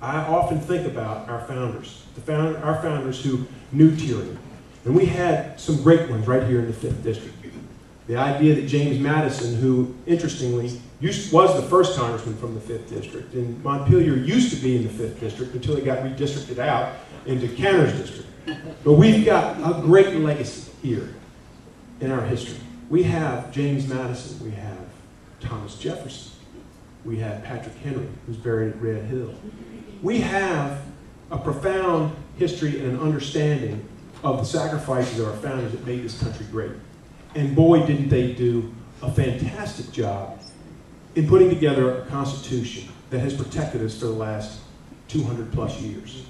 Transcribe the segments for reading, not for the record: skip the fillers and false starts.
I often think about our founders, our founders who knew tyranny. And we had some great ones right here in the 5th District. The idea that James Madison, who interestingly was the first congressman from the 5th District, and Montpelier used to be in the 5th District until he got redistricted out into Cantor's district. But we've got a great legacy here in our history. We have James Madison, we have Thomas Jefferson, we have Patrick Henry, who's buried at Red Hill. We have a profound history and an understanding of the sacrifices of our founders that made this country great. And boy, didn't they do a fantastic job in putting together a Constitution that has protected us for the last 200 plus years.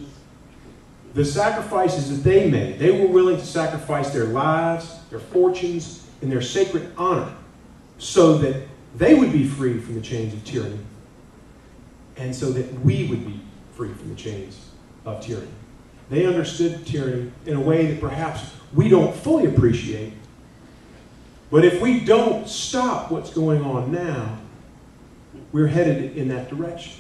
The sacrifices that they made, they were willing to sacrifice their lives, their fortunes, and their sacred honor so that they would be free from the chains of tyranny and so that we would be free from the chains of tyranny. They understood tyranny in a way that perhaps we don't fully appreciate. But if we don't stop what's going on now, we're headed in that direction.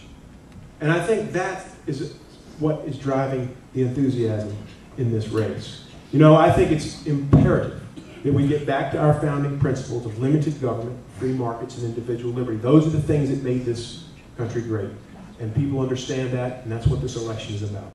And I think that is what is driving the enthusiasm in this race. You know, I think it's imperative that we get back to our founding principles of limited government, free markets, and individual liberty. Those are the things that made this country great. And people understand that, and that's what this election is about.